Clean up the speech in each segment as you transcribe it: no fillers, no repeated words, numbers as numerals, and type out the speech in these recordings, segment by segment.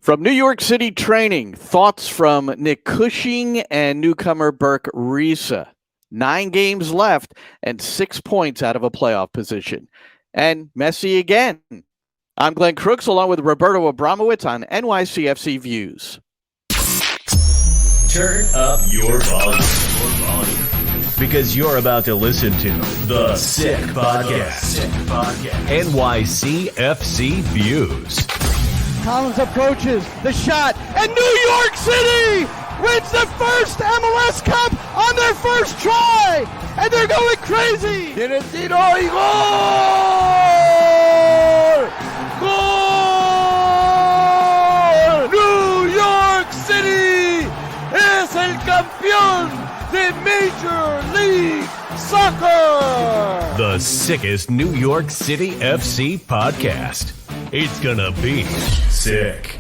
From New York City training, thoughts from Nick Cushing and newcomer Burke Risa. 9 games left and 6 points out of a playoff position. And Messi again. I'm Glenn Crooks along with Roberto Abramowitz on NYCFC Views. Turn up your volume. Because you're about to listen to The Sick Podcast. NYCFC Views. Collins approaches the shot, and New York City wins the first MLS Cup on their first try, and they're going crazy. Tiene tiro y gol! Gol! New York City es el campeón de Major League Soccer. The sickest New York City FC podcast. It's gonna be sick.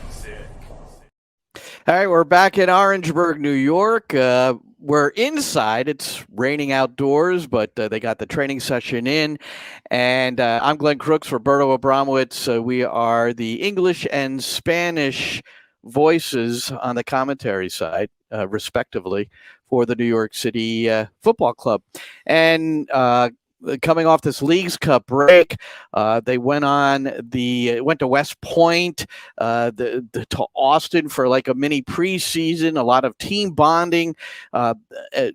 All right, we're back in Orangeburg, New York. We're inside. It's raining outdoors, but they got the training session in. And I'm Glenn Crooks, Roberto Abramowitz. We are the English and Spanish voices on the commentary side, respectively, for the New York City Football Club. And coming off this Leagues Cup break, they went to West Point, to Austin for like a mini preseason, a lot of team bonding,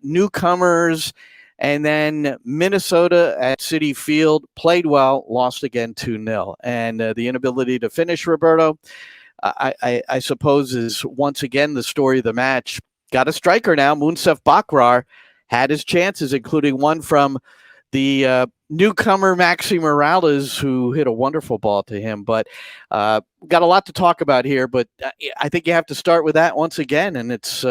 newcomers, and then Minnesota at Citi Field played well, lost again 2-0. And the inability to finish, Roberto, I suppose is once again the story of the match. Got a striker now, Mounsef Bakrar, had his chances, including one from the newcomer Maxi Morales, who hit a wonderful ball to him. But got a lot to talk about here, but I think you have to start with that once again. And it's,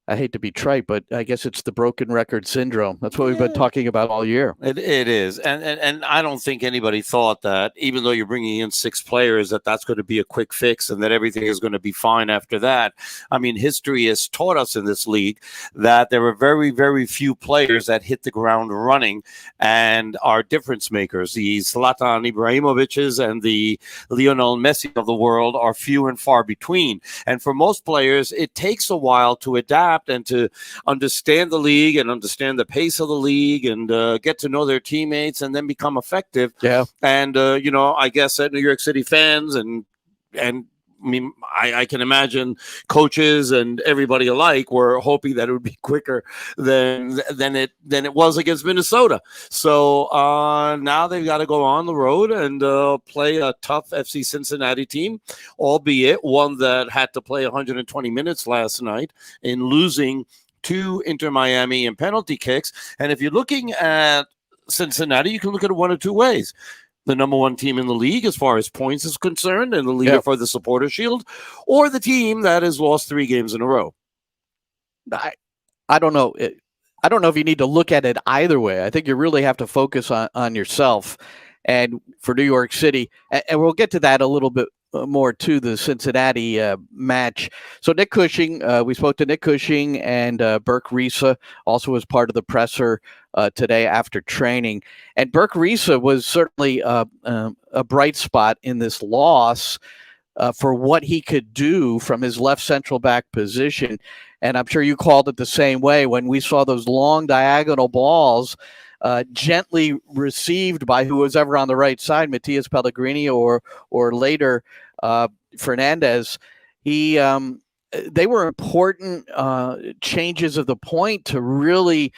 I hate to be trite, but I guess it's the broken record syndrome. That's what we've been talking about all year. It is. And I don't think anybody thought that, even though you're bringing in 6 players, that's going to be a quick fix and that everything is going to be fine after that. I mean, history has taught us in this league that there are very, very few players that hit the ground running and are difference makers. The Zlatan Ibrahimoviches and the Lionel Messi of the world are few and far between. And for most players, it takes a while to adapt and to understand the league and understand the pace of the league and get to know their teammates and then become effective. Yeah. And, I guess that New York City fans and I mean, I can imagine coaches and everybody alike were hoping that it would be quicker than it was against Minnesota. So now they've got to go on the road and play a tough FC Cincinnati team, albeit one that had to play 120 minutes last night in losing to Inter Miami in penalty kicks. And if you're looking at Cincinnati, you can look at it one of two ways. The number one team in the league as far as points is concerned and the leader for the Supporter Shield, or the team that has lost 3 games in a row. I don't know. I don't know if you need to look at it either way. I think you really have to focus on yourself. And for New York City, and we'll get to that a little bit more to the Cincinnati match. So Nick Cushing, we spoke to Nick Cushing and Burke Risa, also was part of the presser today after training. And Burke Risa was certainly a bright spot in this loss for what he could do from his left central back position. And I'm sure you called it the same way when we saw those long diagonal balls gently received by who was ever on the right side, Matias Pellegrini or later Fernandez. They were important changes of the point to really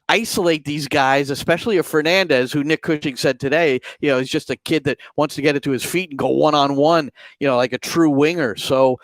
isolate these guys, especially a Fernandez, who Nick Cushing said today, is just a kid that wants to get it to his feet and go one-on-one, like a true winger. So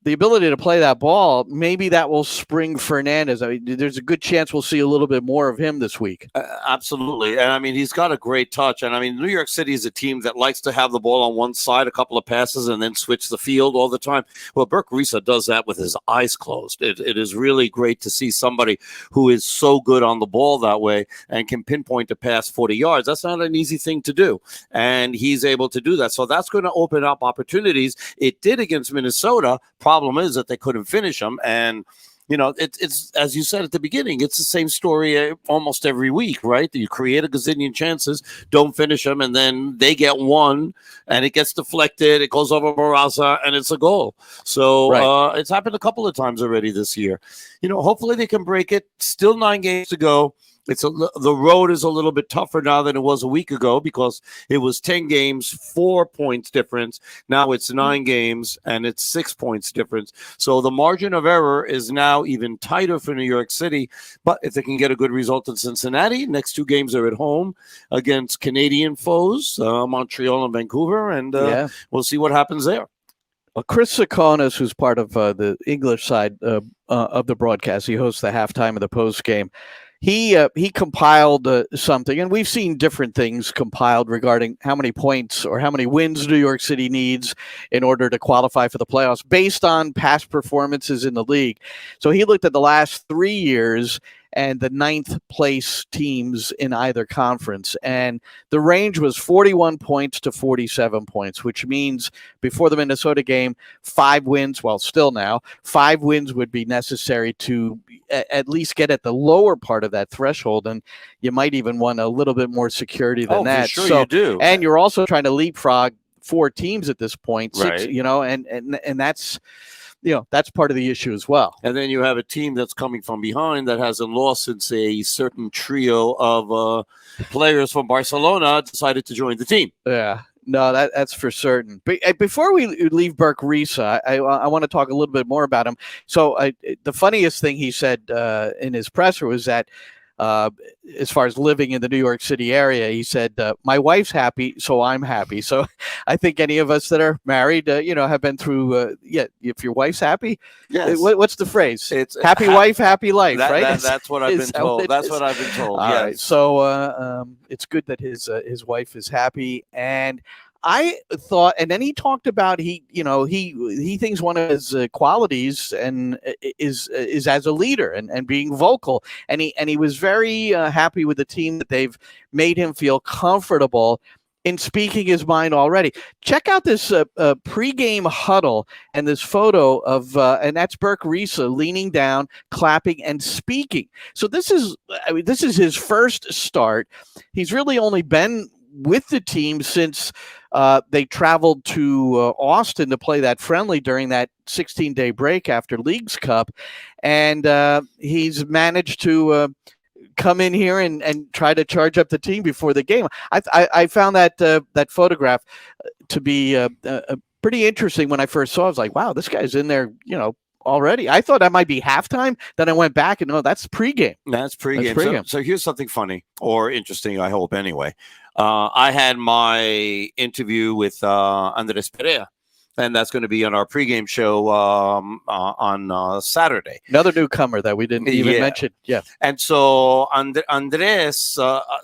the ability to play that ball, maybe that will spring Fernandez. I mean, there's a good chance we'll see a little bit more of him this week. Absolutely. And I mean, he's got a great touch. And I mean, New York City is a team that likes to have the ball on one side, a couple of passes, and then switch the field all the time. Well, Burke Risa does that with his eyes closed. It is really great to see somebody who is so good on the ball that way and can pinpoint a pass 40 yards. That's not an easy thing to do. And he's able to do that. So that's going to open up opportunities. It did against Minnesota. Problem is that they couldn't finish them. And it's as you said at the beginning, it's the same story almost every week, right? You create a gazillion chances, don't finish them, and then they get one, and it gets deflected, it goes over Barraza, and it's a goal. So Right. it's happened a couple of times already this year. Hopefully they can break it. Still 9 games to go. The road is a little bit tougher now than it was a week ago because it was 10 games, 4 points difference. Now it's 9 games and it's 6 points difference. So the margin of error is now even tighter for New York City. But if they can get a good result in Cincinnati, next 2 games are at home against Canadian foes, Montreal and Vancouver, and we'll see what happens there. Well, Chris Sakonis, who's part of the English side of the broadcast, he hosts the halftime of the post game. He compiled something, and we've seen different things compiled regarding how many points or how many wins New York City needs in order to qualify for the playoffs based on past performances in the league. So he looked at the last 3 years and the 9th place teams in either conference. And the range was 41 points to 47 points, which means before the Minnesota game, 5 wins, well, still now, 5 wins would be necessary to at least get at the lower part of that threshold. And you might even want a little bit more security than that. For sure you do. And you're also trying to leapfrog 4 teams at this point, 6, right. And that's, that's part of the issue as well. And then you have a team that's coming from behind that hasn't lost since a certain trio of players from Barcelona decided to join the team. Yeah, no, that's for certain. But before we leave Burke Risa, I want to talk a little bit more about him. So the funniest thing he said in his presser was that as far as living in the New York City area, he said, my wife's happy, so I'm happy. So I think any of us that are married, have been through, if your wife's happy, yes. What's the phrase? It's happy wife, happy life, right? That's what I've been told. That's what I've been told, All yes. right. So it's good that his wife is happy. And I thought, and then he talked about he thinks one of his qualities and is as a leader and being vocal, and he was very happy with the team that they've made him feel comfortable in speaking his mind already. Check out this pregame huddle and this photo of, and that's Burke Risa leaning down, clapping, and speaking. So this is his first start. He's really only been with the team since they traveled to Austin to play that friendly during that 16-day break after Leagues Cup. And he's managed to come in here and try to charge up the team before the game. I found that photograph to be pretty interesting when I first saw it. I was like, wow, this guy's in there, already. I thought that might be halftime. Then I went back and no, that's pregame. That's pregame. So here's something funny or interesting, I hope anyway. I had my interview with Andres Perea, and that's going to be on our pregame show on Saturday. Another newcomer that we didn't even mention. Yeah. And so Andres,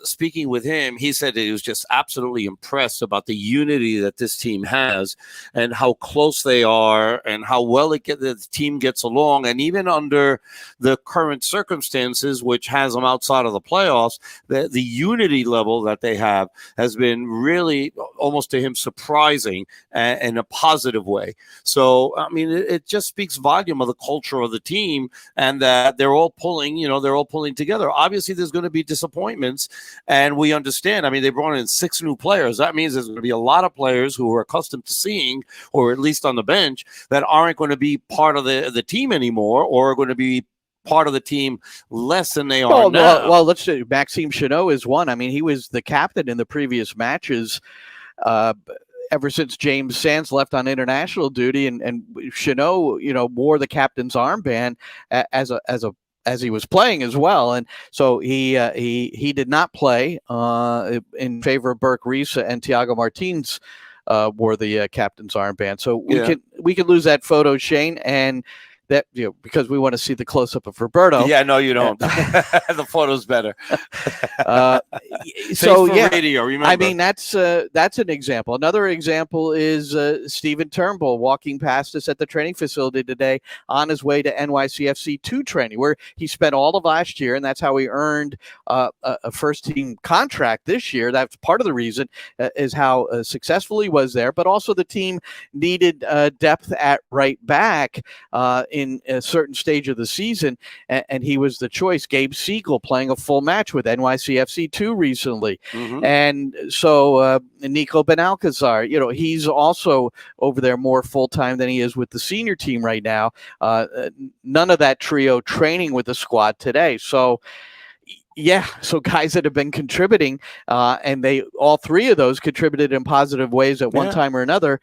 speaking with him, he said that he was just absolutely impressed about the unity that this team has and how close they are and how well the team gets along. And even under the current circumstances, which has them outside of the playoffs, the unity level that they have has been really almost to him surprising and a positive way. So, I mean, it just speaks volume of the culture of the team and that they're all pulling together. Obviously, there's going to be disappointments, and we understand. I mean, they brought in 6 new players. That means there's going to be a lot of players who are accustomed to seeing, or at least on the bench, that aren't going to be part of the team anymore, or are going to be part of the team less than they are now. Well, let's say Maxime Chanot is one. I mean, he was the captain in the previous matches. Ever since James Sands left on international duty, and Chanot, wore the captain's armband as he was playing as well, and so he did not play in favor of Burke Risa, and Thiago Martins wore the captain's armband. So we can lose that photo, Shane, and that because we want to see the close up of Roberto. Yeah, no, you don't. The photo's better. So radio, remember. I mean, that's an example. Another example is Stephen Turnbull walking past us at the training facility today on his way to NYCFC 2 training, where he spent all of last year, and that's how he earned a first team contract this year. That's part of the reason is how successful he was there, but also the team needed depth at right back in a certain stage of the season, and he was the choice. Gabe Siegel playing a full match with NYCFC 2 recently. Mhm. And so Nico Benalcazar, he's also over there more full-time than he is with the senior team right now. None of that trio training with the squad today. So, yeah, so guys that have been contributing, and all three of those contributed in positive ways at one time or another,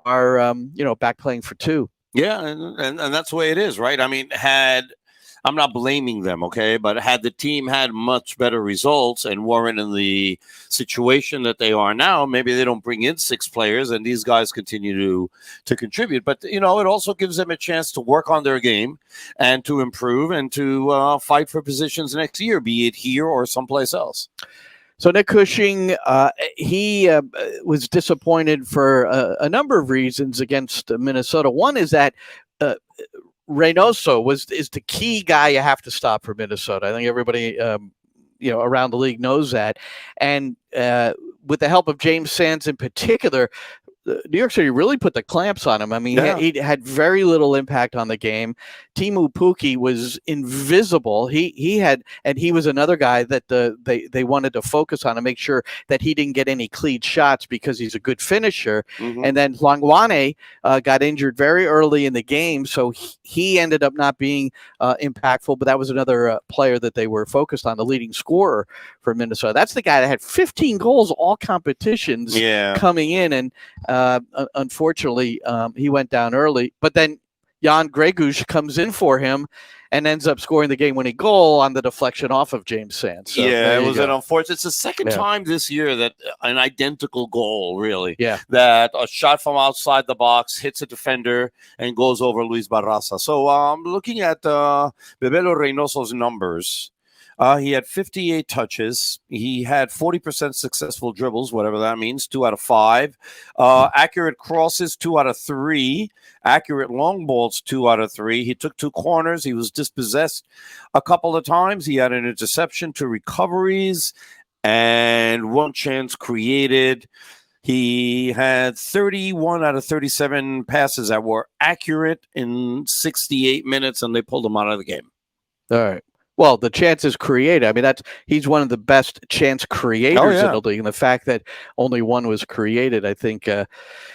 are back playing for 2. Yeah, and that's the way it is, right? I mean, I'm not blaming them, okay, but had the team had much better results and weren't in the situation that they are now, maybe they don't bring in 6 players and these guys continue to contribute. But it also gives them a chance to work on their game and to improve and to fight for positions next year, be it here or someplace else. So Nick Cushing, he was disappointed for a number of reasons against Minnesota. One is that Reynoso is the key guy you have to stop for Minnesota. I think everybody around the league knows that. And with the help of James Sands in particular, New York City really put the clamps on him. I mean, he had very little impact on the game. Timu Puki was invisible. He was another guy that they wanted to focus on to make sure that he didn't get any clean shots because he's a good finisher. Mm-hmm. And then Langwane got injured very early in the game, so he ended up not being impactful. But that was another player that they were focused on, the leading scorer for Minnesota. That's the guy that had 15 goals all competitions coming in, and unfortunately, he went down early. But then Jan Gregush comes in for him and ends up scoring the game-winning goal on the deflection off of James Sands. So it was an unfortunate. It's the second time this year that an identical goal, really. Yeah. That a shot from outside the box hits a defender and goes over Luis Barraza. So I'm looking at Bebelo Reynoso's numbers. He had 58 touches. He had 40% successful dribbles, whatever that means, 2 out of 5. Accurate crosses, 2 out of 3. Accurate long balls, 2 out of 3. He took 2 corners. He was dispossessed a couple of times. He had an interception, 2 recoveries, and 1 chance created. He had 31 out of 37 passes that were accurate in 68 minutes, and they pulled him out of the game. All right. Well, the chances created. I mean, he's one of the best chance creators in the league, and the fact that only 1 was created, I think,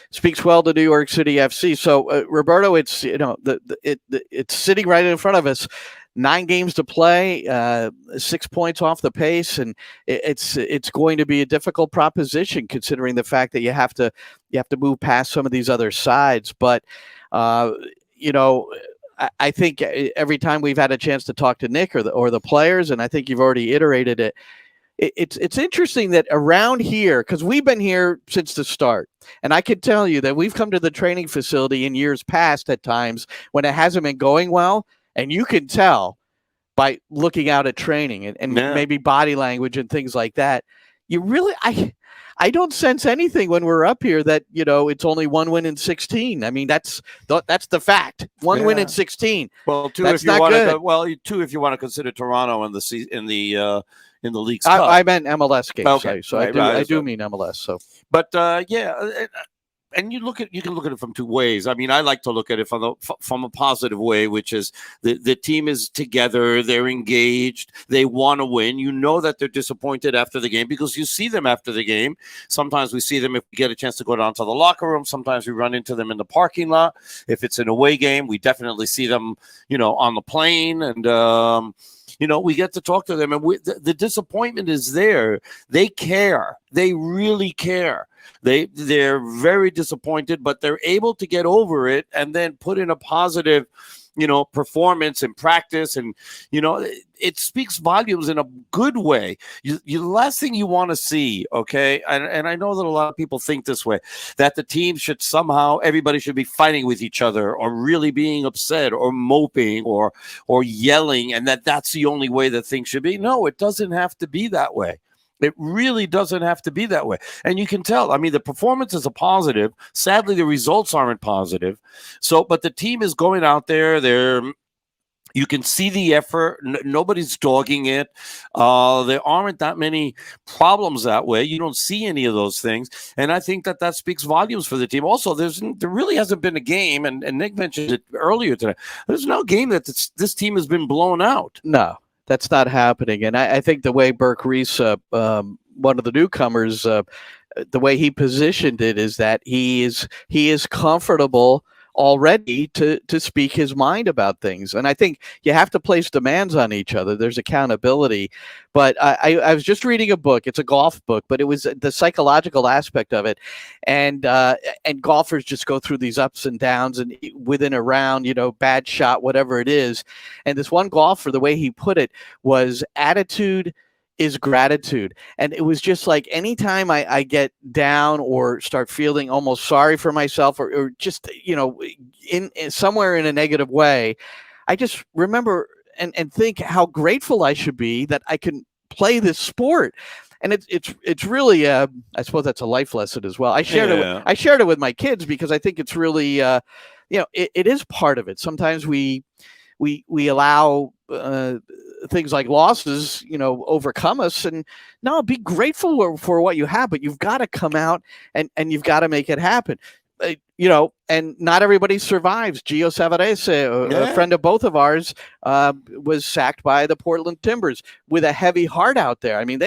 speaks well to New York City FC. So, Roberto, it's it's sitting right in front of us. 9 games to play, 6 points off the pace, and it's going to be a difficult proposition considering the fact that you have to move past some of these other sides. But I think every time we've had a chance to talk to Nick or the players, and I think you've already iterated it, it's interesting that around here, because we've been here since the start, and I can tell you that we've come to the training facility in years past at times when it hasn't been going well, and you can tell by looking out at training and maybe body language and things like that. You really, I don't sense anything when we're up here that, it's only 1 win in 16. I mean, that's the fact. 1 win in 16. Well, 2 that's if you want to 2 if you want to consider Toronto in the League's Cup. I meant MLS games. Okay. So I do mean MLS. So, but and you can look at it from 2 ways. I mean, I like to look at it from a positive way, which is the team is together, they're engaged, they want to win. You know that they're disappointed after the game because you see them after the game. Sometimes we see them if we get a chance to go down to the locker room. Sometimes we run into them in the parking lot. If it's an away game, we definitely see them, on the plane, and we get to talk to them, and the disappointment is there. They care. They really care. They're very disappointed, but they're able to get over it and then put in a positive, performance and practice. And, it speaks volumes in a good way. The last thing you want to see, okay, and I know that a lot of people think this way, that the team should somehow, everybody should be fighting with each other or really being upset or moping or yelling, and that's the only way that things should be. No, it doesn't have to be that way. It really doesn't have to be that way. And you can tell, I mean, the performances are positive. Sadly, the results aren't positive. So, but the team is going out there. They're You can see the effort. Nobody's dogging it. There aren't that many problems that way. You don't see any of those things. And I think that speaks volumes for the team. Also, there really hasn't been a game, and Nick mentioned it earlier today. There's no game that this team has been blown out. No, that's not happening. And I think the way Burke Reese, one of the newcomers, the way he positioned it is that he is comfortable already to speak his mind about things. And I think you have to place demands on each other. There's accountability. But I was just reading a book. It's a golf book, but it was the psychological aspect of it. And golfers just go through these ups and downs, and within a round, bad shot, whatever it is. And this one golfer, the way he put it was attitude is gratitude. And it was just like anytime I get down or start feeling almost sorry for myself or just, in somewhere in a negative way, I just remember and think how grateful I should be that I can play this sport. And it's really, I suppose that's a life lesson as well. I shared it with my kids because I think it's really, it is part of it. Sometimes we allow things like losses, overcome us. And no, be grateful for what you have, but you've got to come out and you've got to make it happen. And not everybody survives. Gio Savarese, a friend of both of ours, was sacked by the Portland Timbers with a heavy heart out there. I mean,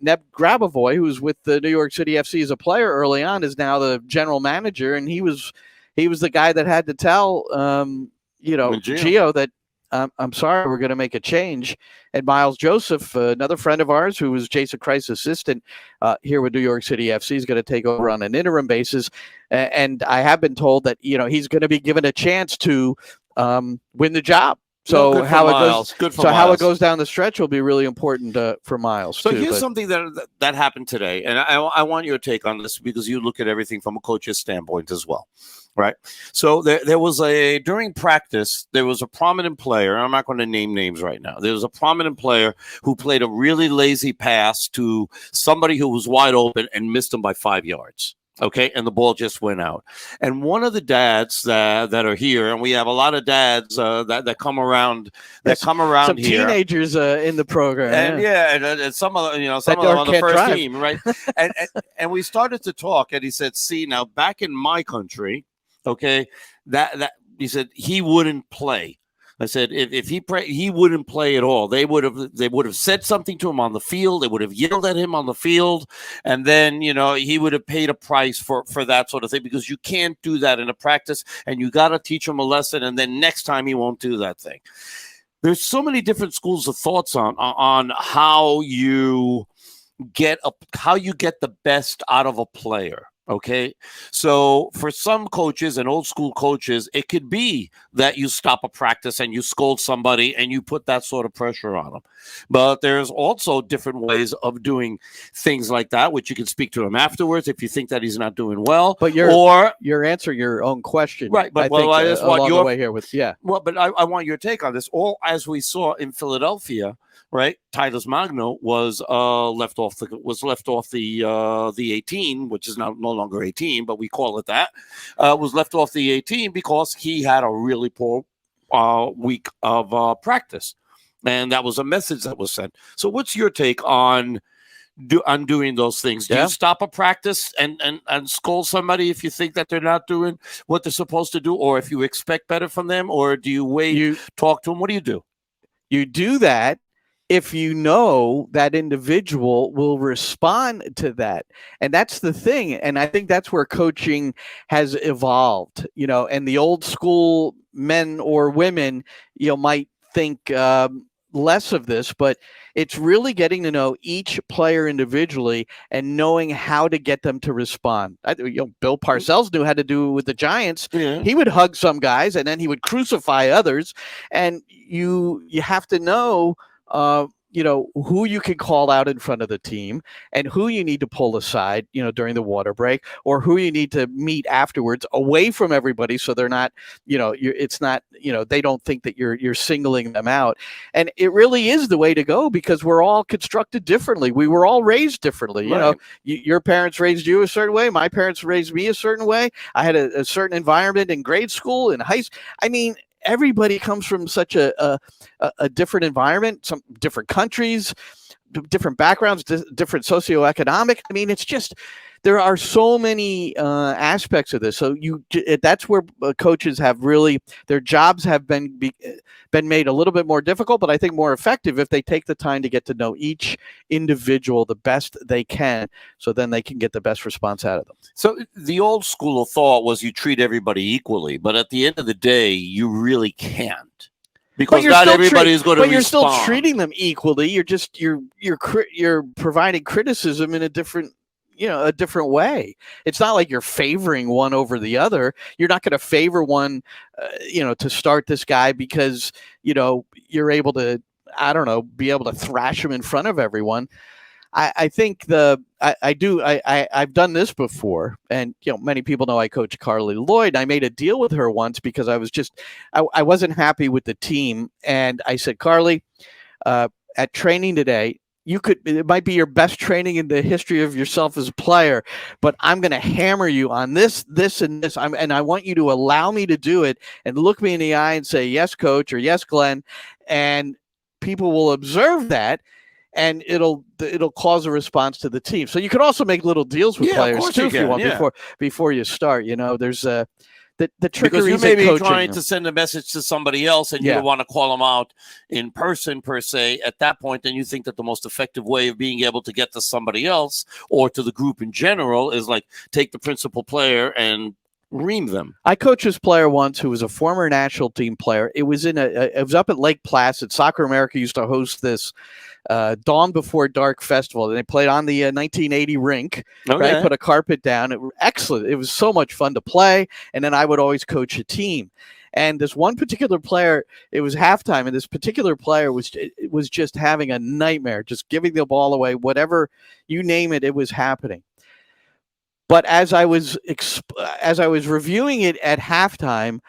Neb Grabavoy, who was with the New York City FC as a player early on, is now the general manager, and he was the guy that had to tell Gio that I'm sorry, we're going to make a change. And Miles Joseph, another friend of ours who was Jason Christ's assistant here with New York City FC, is going to take over on an interim basis. And I have been told that, he's going to be given a chance to win the job. So how it goes down the stretch will be really important for Miles. So here's something that happened today, and I want your take on this because you look at everything from a coach's standpoint as well, right? So there was during practice there was a prominent player. I'm not going to name names right now. There was a prominent player who played a really lazy pass to somebody who was wide open and missed him by 5 yards. Okay, and the ball just went out. And one of the dads that are here, and we have a lot of dads that come around some here. Teenagers in the program, and some of some of them on the first team, right? and we started to talk, and he said, "See, now back in my country, okay, that he said he wouldn't play." I said, if he wouldn't play at all. They would have said something to him on the field. They would have yelled at him on the field. And then, he would have paid a price for that sort of thing, because you can't do that in a practice, and you got to teach him a lesson. And then next time he won't do that thing. There's so many different schools of thoughts on how you get the best out of a player. Okay, so for some coaches and old school coaches, it could be that you stop a practice and you scold somebody and you put that sort of pressure on them. But there's also different ways of doing things like that, which you can speak to him afterwards if you think that he's not doing well. But you're answering your own question, right? But I just want your way here with Well, but I want your take on this. Or as we saw in Philadelphia. Right, Titus Magno was left off the 18, which is now no longer 18, but we call it that. Was left off the 18 because he had a really poor week of practice, and that was a message that was sent. So, what's your take on doing those things? Do you stop a practice and scold somebody if you think that they're not doing what they're supposed to do, or if you expect better from them, or do you wait, talk to them? What do you do? You do that if you know that individual will respond to that. And that's the thing. And I think that's where coaching has evolved, and the old school men or women, might think less of this, but it's really getting to know each player individually and knowing how to get them to respond. Bill Parcells knew how to do it with the Giants. Yeah. He would hug some guys and then he would crucify others. And you have to know, who you can call out in front of the team and who you need to pull aside, during the water break, or who you need to meet afterwards away from everybody. So they're not, it's not, they don't think that you're singling them out. And it really is the way to go, because we're all constructed differently. We were all raised differently. Right. Your parents raised you a certain way. My parents raised me a certain way. I had a certain environment in grade school, in high school. I mean, everybody comes from such a different environment, some different countries, different backgrounds, different socioeconomic. I mean, it's just, there are so many aspects of this. So that's where coaches have really, their jobs have been made a little bit more difficult, but I think more effective if they take the time to get to know each individual the best they can, so then they can get the best response out of them. So the old school of thought was you treat everybody equally, but at the end of the day, you really can't. Because not everybody is going to respond. But you're still treating them equally. You're just you're providing criticism in a different way. It's not like you're favoring one over the other. You're not going to favor one, to start this guy because, you're able to, I don't know, be able to thrash him in front of everyone. I think I've done this before, and many people know I coach Carly Lloyd. I made a deal with her once because I wasn't happy with the team, and I said, Carly, at training today, it might be your best training in the history of yourself as a player, but I'm going to hammer you on this, and this. And I want you to allow me to do it and look me in the eye and say, yes, coach, or yes, Glenn. And people will observe that, and it'll cause a response to the team. So you could also make little deals with players too if you want before you start. There's the trickery. Because you may be trying to send a message to somebody else, and you don't want to call them out in person per se. At that point, then you think that the most effective way of being able to get to somebody else or to the group in general is like take the principal player and ream them. I coached this player once who was a former national team player. It was it was up at Lake Placid. Soccer America used to host this Dawn Before Dark festival, and they played on the 1980 rink. Okay. Right, put a carpet down. It was excellent. It was so much fun to play, and then I would always coach a team. And this one particular player, it was halftime, and this particular player was just having a nightmare, just giving the ball away, whatever you name it, it was happening. But as I was reviewing it at halftime,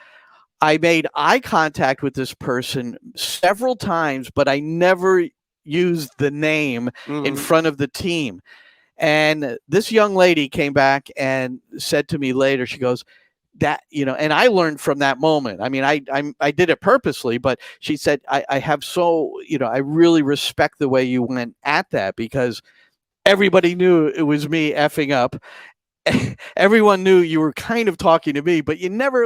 I made eye contact with this person several times, but I never used the name in front of the team. And this young lady came back and said to me later, she goes, and I learned from that moment. I mean, I did it purposely, but she said, I really respect the way you went at that, because everybody knew it was me effing up. Everyone knew you were kind of talking to me, but you never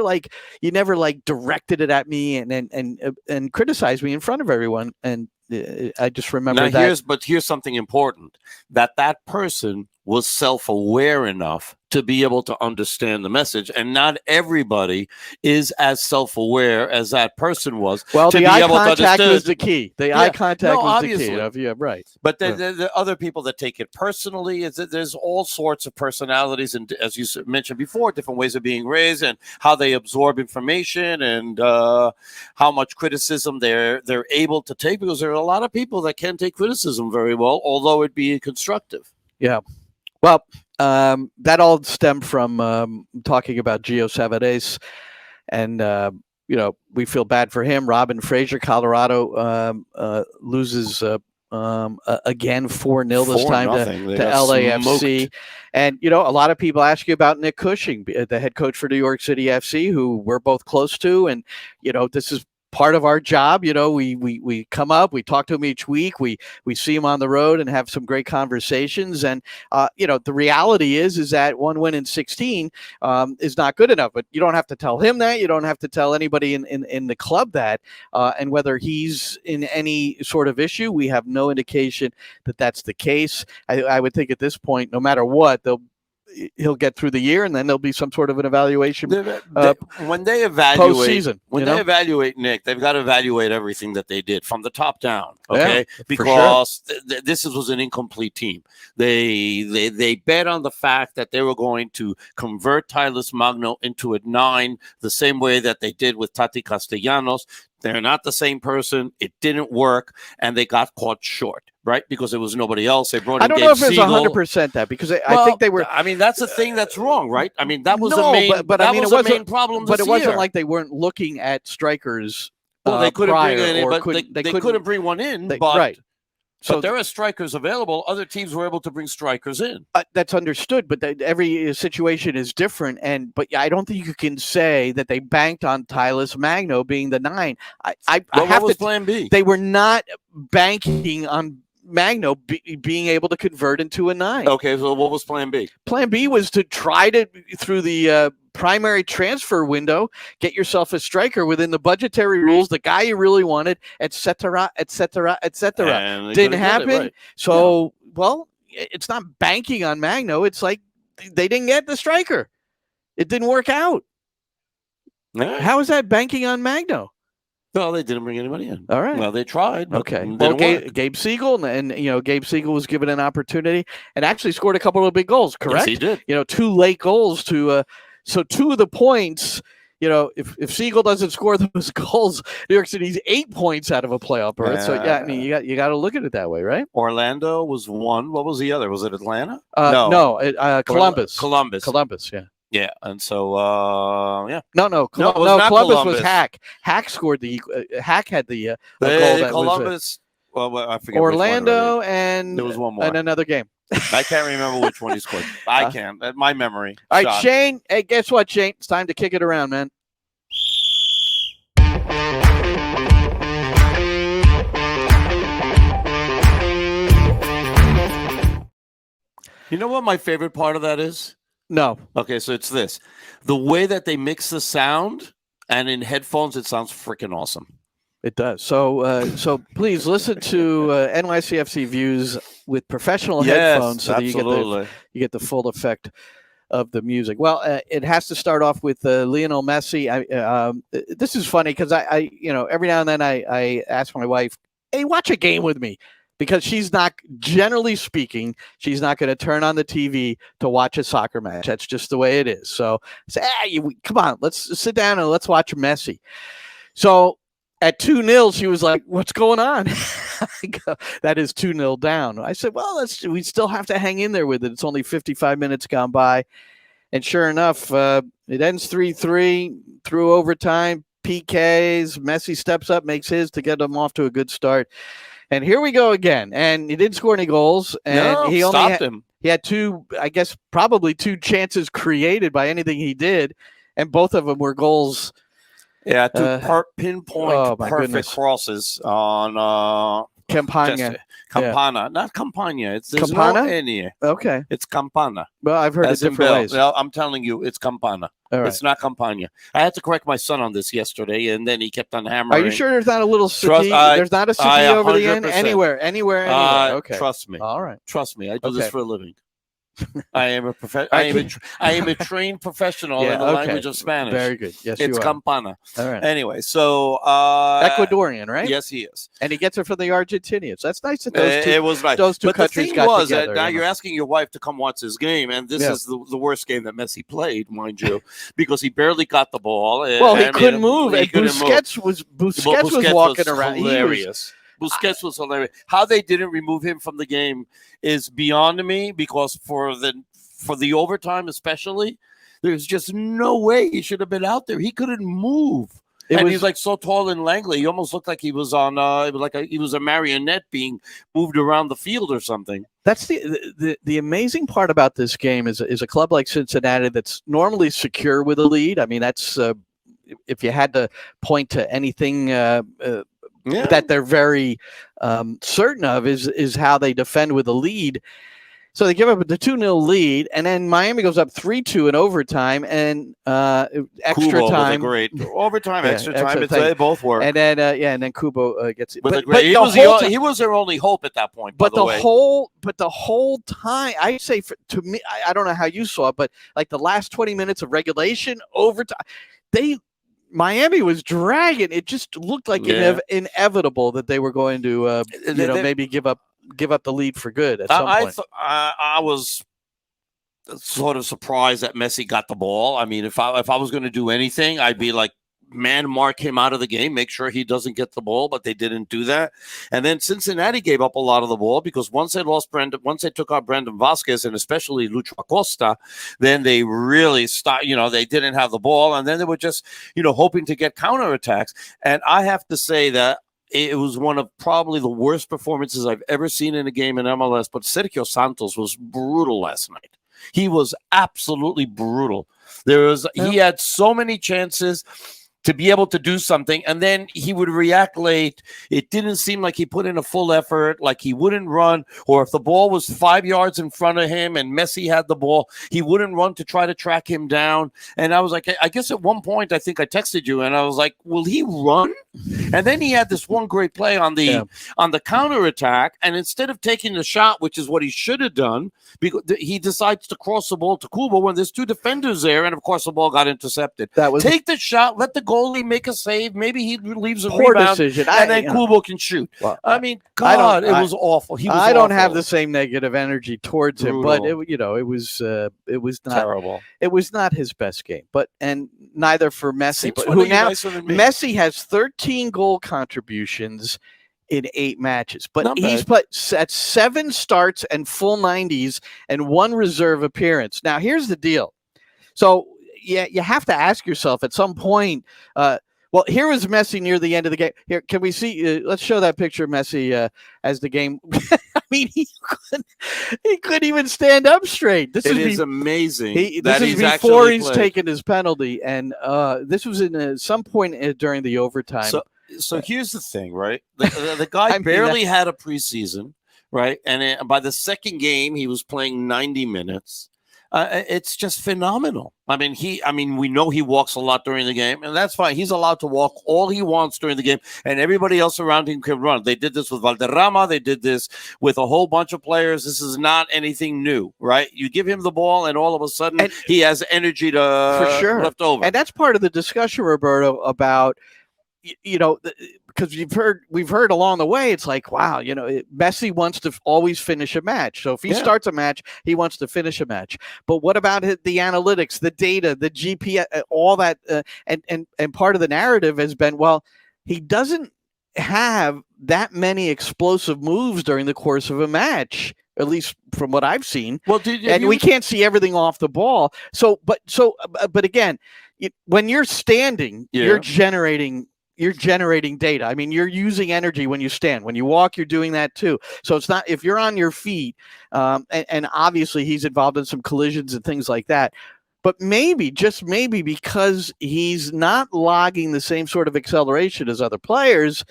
directed it at me and criticized me in front of everyone. And I just remember that. Here's something important, that person was self-aware enough to be able to understand the message, and not everybody is as self-aware as that person was. Well, the eye contact was the key. The eye contact was the key. Yeah, right. But the other people that take it personally, there's all sorts of personalities, and as you mentioned before, different ways of being raised and how they absorb information, and how much criticism they're able to take, because there are a lot of people that can take criticism very well, although it be constructive. Yeah. Well, that all stemmed from talking about Gio Savarez, and we feel bad for him. Robin Fraser, Colorado loses again 4-0 this time to LAFC. Smoked. And a lot of people ask you about Nick Cushing, the head coach for New York City FC, who we're both close to, and this is part of our job. We come up, we talk to him each week, we see him on the road and have some great conversations. And the reality is that one win in 16 is not good enough. But you don't have to tell him that. You don't have to tell anybody in the club that. And whether he's in any sort of issue, we have no indication that that's the case. I would think at this point, no matter what, he'll get through the year, and then there'll be some sort of an evaluation. When they evaluate postseason, they evaluate Nick, they've got to evaluate everything that they did from the top down. Okay, because this was an incomplete team. They bet on the fact that they were going to convert Tyler Magno into a 9, the same way that they did with Tati Castellanos. They're not the same person. It didn't work, and they got caught short, right? Because there was nobody else. They brought in I don't know if it's 100% that, because I think they were. I mean, that's the thing that's wrong, right? I mean, that was the main. But I mean, it was the main problem. But it wasn't like they weren't looking at strikers. Well, they couldn't bring it in, but they couldn't bring one in. Right. But there are strikers available. Other teams were able to bring strikers in. That's understood, but every situation is different. But I don't think you can say that they banked on Tyler Magno being the 9. What was Plan B? They were not banking on Magno being able to convert into a 9. Okay, so what was Plan B? Plan B was to try to, through the primary transfer window, get yourself a striker within the budgetary rules, the guy you really wanted, et cetera, et cetera, et cetera. Didn't happen. Right. So, well, it's not banking on Magno. It's like they didn't get the striker. It didn't work out. Right. How is that banking on Magno? Well, they didn't bring anybody in. All right. Well, they tried. Okay. Well, Gabe Siegel, and Gabe Siegel was given an opportunity and actually scored a couple of big goals. Correct. Yes, he did. 2 late goals to. So 2 of the points, if Siegel doesn't score those goals, New York City's 8 points out of a playoff berth. So yeah, I mean, you got to look at it that way, right? Orlando was 1. What was the other? Was it Atlanta? No, Columbus. Columbus. Yeah. Yeah, and so yeah. Columbus was Hack. Hack scored the. Hack had the goal that Columbus. I forget. Orlando and there was one more and another game. I can't remember which one he scored. I can't. My memory. All right, Shane. Hey, guess what, Shane? It's time to kick it around, man. You know what my favorite part of that is? No. Okay, so it's this. The way that they mix the sound, and in headphones, it sounds freaking awesome. It does. So please listen to NYCFC Views with professional headphones so that you get the full effect of the music. Well, it has to start off with Lionel Messi. This is funny because I every now and then I ask my wife, "Hey, watch a game with me." Because she's not, generally speaking, she's not going to turn on the TV to watch a soccer match. That's just the way it is. So I say, come on, let's sit down and let's watch Messi. So at 2-0, she was like, what's going on? I go, that is 2-0 down. I said, well, we still have to hang in there with it. It's only 55 minutes gone by. And sure enough, it ends 3-3 through overtime, PKs. Messi steps up, makes his to get them off to a good start. And here we go again. And he didn't score any goals. And he only stopped him. He had 2, I guess, probably 2 chances created by anything he did. And both of them were goals. Yeah, 2 pinpoint perfect crosses on Campana. Campana, not Campana. There's Campana? no N here. Okay. It's Campana. Well, I've heard it different ways. Well, I'm telling you, it's Campana. Right. It's not Campana. I had to correct my son on this yesterday, and then he kept on hammering. Are you sure there's not a little city? There's not a city over the end? Anywhere. Okay. Trust me. All right. Trust me. I do this for a living. I am a trained professional in the language of Spanish. Very good. Yes, it's you are. Campana. All right. Anyway, so Ecuadorian, right? Yes, he is, and he gets it from the Argentinians. That's nice that those two. It was nice. Those two countries got together. Now you're asking your wife to come watch this game, and this is the worst game that Messi played, mind you, because he barely got the ball. He couldn't move. And Busquets was walking around. Hilarious. Busquets was hilarious. How they didn't remove him from the game is beyond me, because for the overtime especially, there's just no way he should have been out there. He couldn't move. He's like so tall and lanky. He almost looked like he was on he was a marionette being moved around the field or something. That's the amazing part about this game is a club like Cincinnati that's normally secure with a lead. I mean, that's if you had to point to anything that they're very certain of is how they defend with a lead. So they give up the 2-0 lead, and then Miami goes up 3-2 in overtime and extra Kubo time. Great overtime, extra time. They both work. And then Kubo gets it. He was their only hope at that point. But the whole time, I say to me, I don't know how you saw it, but like the last 20 minutes of regulation, overtime, Miami was dragging. It just looked like inevitable that they were going to, maybe give up the lead for good at some point. I was sort of surprised that Messi got the ball. I mean, if I was going to do anything, I'd be like, man, mark him out of the game, make sure he doesn't get the ball, but they didn't do that. And then Cincinnati gave up a lot of the ball because once they took out Brandon Vasquez and especially Lucho Acosta, then they really stopped. They didn't have the ball, and then they were just hoping to get counterattacks. And I have to say that it was one of probably the worst performances I've ever seen in a game in MLS. But Sergio Santos was brutal last night. He was absolutely brutal. He had so many chances to be able to do something, and then he would react late. It didn't seem like he put in a full effort, like he wouldn't run, or if the ball was 5 yards in front of him and Messi had the ball, he wouldn't run to try to track him down. And I was like, I guess at one point, I think I texted you, and I was like, will he run? And then he had this one great play on the counterattack, and instead of taking the shot, which is what he should have done, because he decides to cross the ball to Kubo when there's two defenders there, and of course the ball got intercepted. Take the shot, let the goalie make a save. Maybe he leaves a rebound, decision. And then Kubo can shoot. Well, I mean, God, it was awful. I don't have the same negative energy towards him, but it was not terrible. It was not his best game, and neither for Messi. But Messi has 13 goal contributions in 8 matches, but he's put at 7 starts and full 90s and 1 reserve appearance. Now, here's the deal. So, you have to ask yourself at some point. Well, here was Messi near the end of the game. Here, can we see? Let's show that picture of Messi as the game. I mean, he couldn't even stand up straight. This is amazing. This is before he's taken his penalty, and this was in some point during the overtime. So here's the thing, right? The guy barely had a preseason, right? And by the second game, he was playing 90 minutes. It's just phenomenal. I mean, we know he walks a lot during the game, and that's fine. He's allowed to walk all he wants during the game, and everybody else around him can run. They did this with Valderrama. They did this with a whole bunch of players. This is not anything new, right? You give him the ball, and all of a sudden, he has energy left over. And that's part of the discussion, Roberto, about because we've heard along the way, it's like, wow, Messi wants to always finish a match. So if he starts a match, he wants to finish a match. But what about the analytics, the data, the GPS, all that? And part of the narrative has been, well, he doesn't have that many explosive moves during the course of a match, at least from what I've seen. Well, we can't see everything off the ball. But again, when you're standing, you're generating data. I mean, you're using energy when you stand. When you walk, you're doing that too. So it's not, if you're on your feet, and obviously he's involved in some collisions and things like that, but maybe, just maybe, because he's not logging the same sort of acceleration as other players,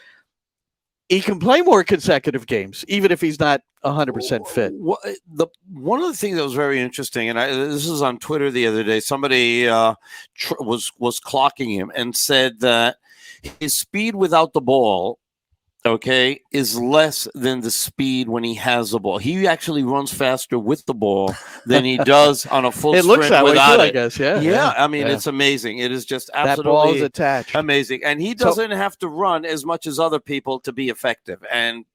he can play more consecutive games, even if he's not 100% fit. One of the things that was very interesting, and this was on Twitter the other day, somebody was clocking him and said that his speed without the ball, is less than the speed when he has the ball. He actually runs faster with the ball than he does on a full sprint looks that without way too, it. I guess, Yeah, I mean, it's amazing. It is just absolutely that ball is attached. Amazing. And he doesn't have to run as much as other people to be effective. And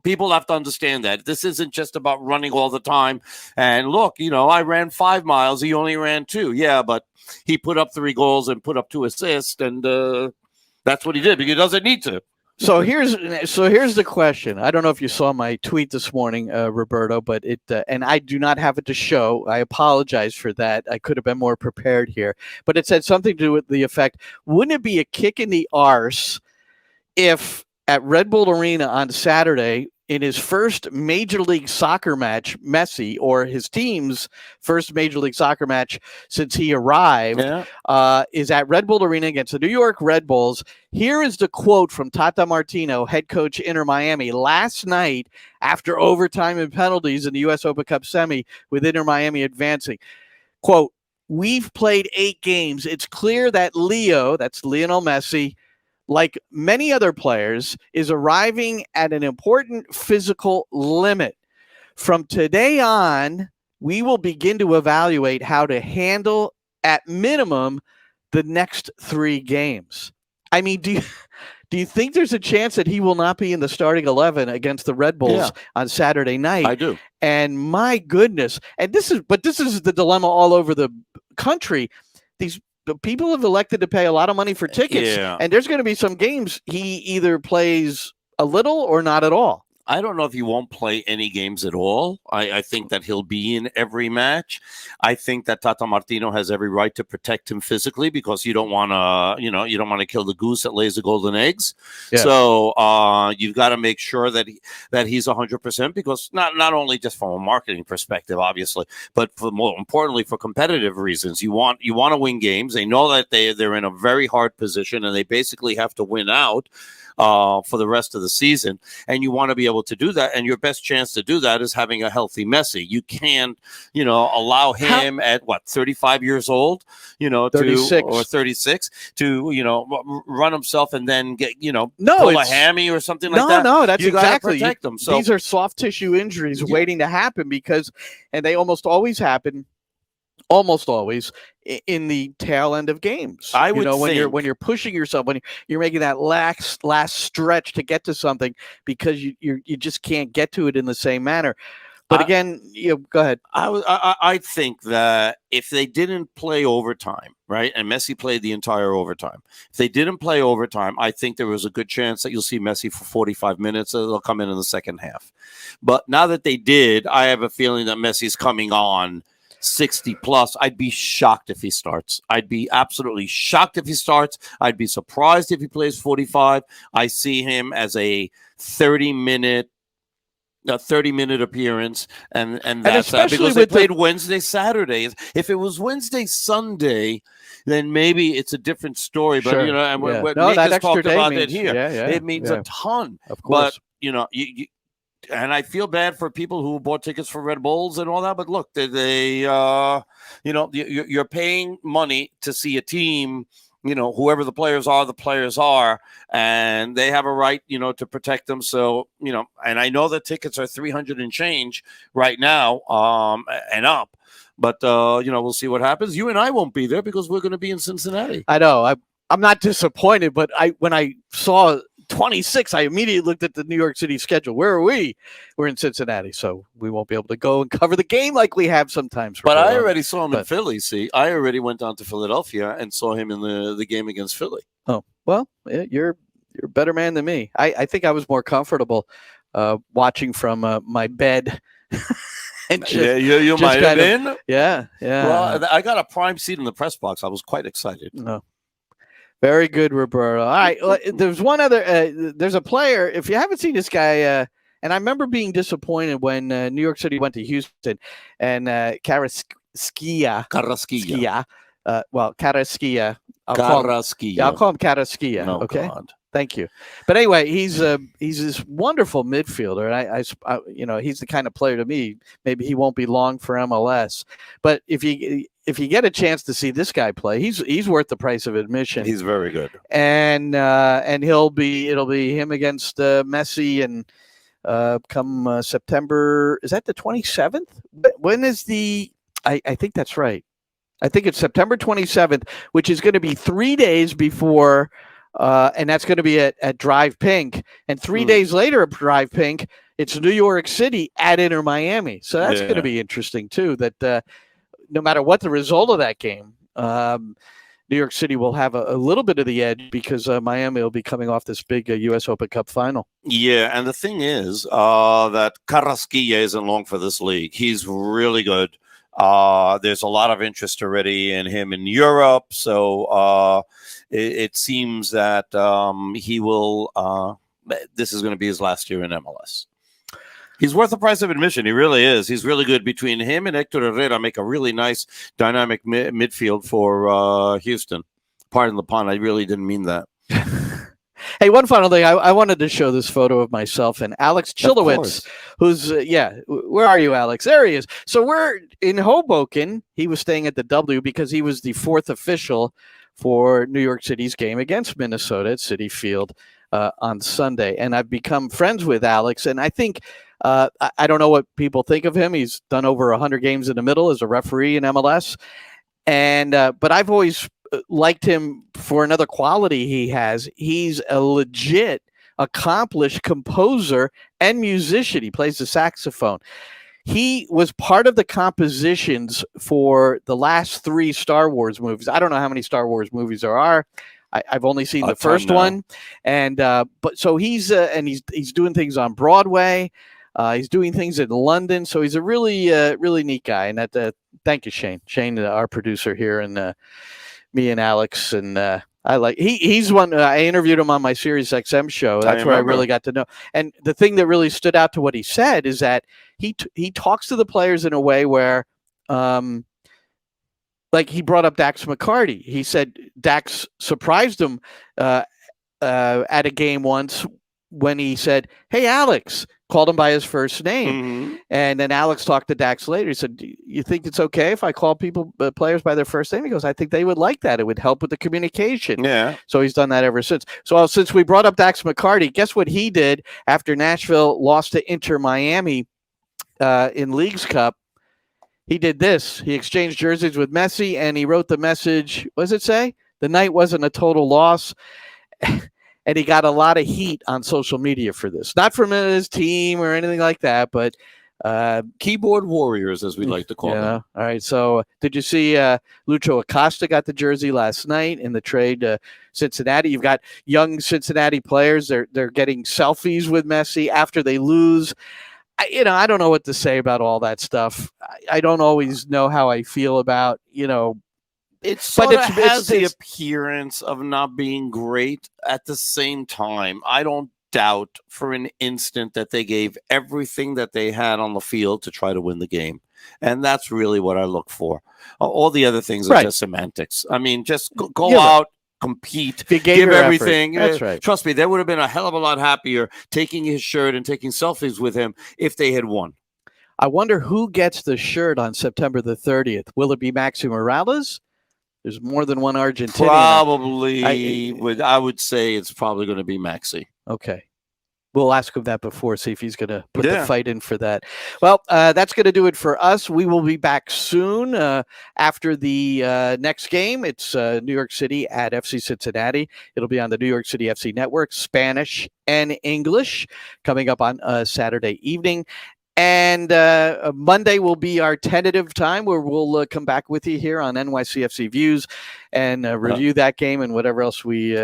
people have to understand that. This isn't just about running all the time. And look, I ran 5 miles. He only ran 2. Yeah, but he put up 3 goals and put up 2 assists. And that's what he did, because he doesn't need to. So here's the question. I don't know if you saw my tweet this morning, Roberto, but and I do not have it to show. I apologize for that. I could have been more prepared here, but it said something to do with the effect. Wouldn't it be a kick in the arse if at Red Bull Arena on Saturday, in his first Major League Soccer match, Messi, or his team's first Major League Soccer match since he arrived, is at Red Bull Arena against the New York Red Bulls. Here is the quote from Tata Martino, head coach Inter Miami, last night after overtime and penalties in the U.S. Open Cup semi with Inter Miami advancing. Quote, "We've played 8 games. It's clear that Leo," that's Lionel Messi, "like many other players, is arriving at an important physical limit. From today on, we will begin to evaluate how to handle, at minimum, the next 3 games." I mean, do you think there's a chance that he will not be in the starting 11 against the Red Bulls on Saturday night? I do. And my goodness, and this is the dilemma all over the country. The people have elected to pay a lot of money for tickets, and there's going to be some games he either plays a little or not at all. I don't know if he won't play any games at all. I think that he'll be in every match. I think that Tata Martino has every right to protect him physically because you don't want to kill the goose that lays the golden eggs. Yeah. So you've got to make sure that he's 100% because not only just from a marketing perspective, obviously, but for more importantly for competitive reasons. You want to win games. They know that they're in a very hard position and they basically have to win out for the rest of the season, and you want to be able to do that, and your best chance to do that is having a healthy Messi. You can't, allow him at 35 years old, 36 or 36 to, run himself and then get, No, pull a hammy or something like that. No, that's you exactly. Protect them. So these are soft tissue injuries waiting to happen and they almost always happen. Almost always in the tail end of games. I would think when you're pushing yourself, when you're making that last stretch to get to something because you just can't get to it in the same manner. But again, go ahead. I think that if they didn't play overtime, right, and Messi played the entire overtime, if they didn't play overtime, I think there was a good chance that you'll see Messi for 45 minutes. They'll come in the second half. But now that they did, I have a feeling that Messi's coming on 60 plus. I'd be shocked if he starts. I'd be absolutely shocked if he starts. I'd be surprised if he plays 45. I see him as a 30-minute appearance, and that's that because they played Wednesday, Saturday. If it was Wednesday, Sunday, then maybe it's a different story. But sure. and what Nick has talked about it here, it means a ton. Of course, but you and I feel bad for people who bought tickets for Red Bulls and all that. But look, you're paying money to see a team. Whoever the players are, and they have a right, to protect them. So, and I know the tickets are 300 and change right now, and up. But we'll see what happens. You and I won't be there because we're going to be in Cincinnati. I know. I'm not disappointed, but when I saw 26, I immediately looked at the New York City schedule. Where are we? We're in Cincinnati, so we won't be able to go and cover the game like we have sometimes. But I already saw him in Philly. See, I already went down to Philadelphia and saw him in the game against Philly. Oh, well, you're a better man than me. I think I was more comfortable watching from my bed. You might have been. Yeah. Well, I got a prime seat in the press box. I was quite excited. No. Very good, Roberto. All right. There's one other. There's a player. If you haven't seen this guy, and I remember being disappointed when New York City went to Houston, and Carrasquilla. Carrasquilla. I'll call him Carrasquilla. No, okay. God. Thank you. But anyway, he's this wonderful midfielder, and I he's the kind of player to me. Maybe he won't be long for MLS, but if you get a chance to see this guy play, he's worth the price of admission. He's very good, and it'll be him against Messi, and come September. Is that the 27th? When is the? I think that's right. I think it's September 27th, which is going to be 3 days before. And that's going to be at Drive Pink. And 3 days later at Drive Pink, it's New York City at Inter Miami. So that's going to be interesting, too, that no matter what the result of that game, New York City will have a little bit of the edge because Miami will be coming off this big U.S. Open Cup final. Yeah, and the thing is that Carrasquilla isn't long for this league. He's really good. There's a lot of interest already in him in Europe, so it seems that he will. This is going to be his last year in MLS. He's worth the price of admission. He really is. He's really good. Between him and Hector Herrera, make a really nice dynamic midfield for Houston. Pardon the pun. I really didn't mean that. Hey, one final thing. I wanted to show this photo of myself and Alex Chilowitz, who's, where are you, Alex? There he is. So we're in Hoboken. He was staying at the W because he was the fourth official for New York City's game against Minnesota at Citi Field on Sunday. And I've become friends with Alex. And I think, I don't know what people think of him. He's done over 100 games in the middle as a referee in MLS. And but I've always liked him for another quality he has. He's a legit accomplished composer and musician. He plays the saxophone. He was part of the compositions for the last 3 Star Wars movies. I don't know how many Star Wars movies there are. I've only seen A the ton first now. one, and but so he's doing things on Broadway. He's doing things in London, so he's a really neat guy. And thank you, Shane. Shane, our producer here, and me and Alex, and he's one. I interviewed him on my Sirius XM show. That's where I remember. really got to know. And the thing that really stood out to what he said is that he talks to the players in a way where, like he brought up Dax McCarty. He said Dax surprised him at a game once when he said, "Hey, Alex," called him by his first name. Mm-hmm. And then Alex talked to Dax later. He said, "Do you think it's okay if I call players by their first name?" He goes, "I think they would like that. It would help with the communication." Yeah. So he's done that ever since. So since we brought up Dax McCarty, guess what he did after Nashville lost to Inter Miami in Leagues Cup? He did this. He exchanged jerseys with Messi, and he wrote the message. What does it say? The night wasn't a total loss. And he got a lot of heat on social media for this. Not from his team or anything like that, but Keyboard warriors, as we like to call them. All right. So did you see Lucho Acosta got the jersey last night in the trade to Cincinnati? You've got young Cincinnati players. They're getting selfies with Messi after they lose. I don't know what to say about all that stuff. I don't always know how I feel about, It sort of has the it's- appearance of not being great. At the same time, I don't doubt for an instant that they gave everything that they had on the field to try to win the game. And that's really what I look for. All the other things are Right. just semantics. I mean, just go Yeah, out, compete, If you gave give your effort. everything. That's right. Trust me, they would have been a hell of a lot happier taking his shirt and taking selfies with him if they had won. I wonder who gets the shirt on September the 30th. Will it be Maxi Morales? There's more than one Argentinian. Probably, I would say it's probably going to be Maxi. Okay. We'll ask him that before, see if he's going to put Yeah. the fight in for that. Well, that's going to do it for us. We will be back soon after the next game. It's New York City at FC Cincinnati. It'll be on the New York City FC Network, Spanish and English, coming up on Saturday evening. And Monday will be our tentative time where we'll come back with you here on NYCFC Views and review that game and whatever else We'll we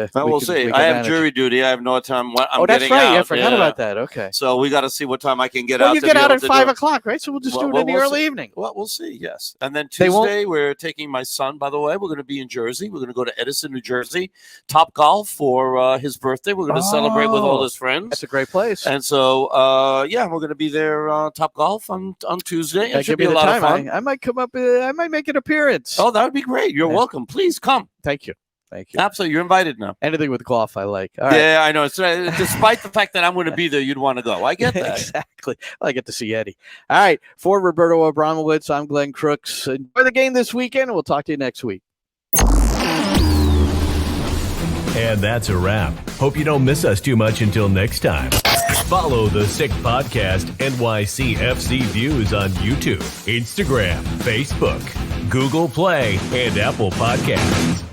see. can I have manage. jury duty. I have no time. Oh, that's getting right. out. Yeah, I forgot about that. Okay. So we got to see what time I can get Well, out. you to get be out able at to 5 do it. o'clock, right? So we'll just do it Well, in the we'll early see. evening. Well, we'll see. Yes. And then They won't- Tuesday, we're taking my son, by the way. We're going to be in Jersey. We're going to go to Edison, New Jersey, Top Golf for his birthday. We're going to celebrate with all his friends. That's a great place. And so, we're going to be there Top Golf on Tuesday. It should give me be a the lot time. of fun. I might come up. I might make an appearance. Oh, that would be great. You're Yeah. welcome. Please come. Thank you. Thank you. Absolutely. You're invited now. Anything with golf, I like. All right. Yeah, I know. So, despite the fact that I'm going to be there, you'd want to go. I get that. Exactly. Well, I get to see Eddie. All right. For Roberto Abramowitz, I'm Glenn Crooks. Enjoy the game this weekend, and we'll talk to you next week. And that's a wrap. Hope you don't miss us too much until next time. Follow the Sick Podcast NYCFC Views on YouTube, Instagram, Facebook, Google Play, and Apple Podcasts.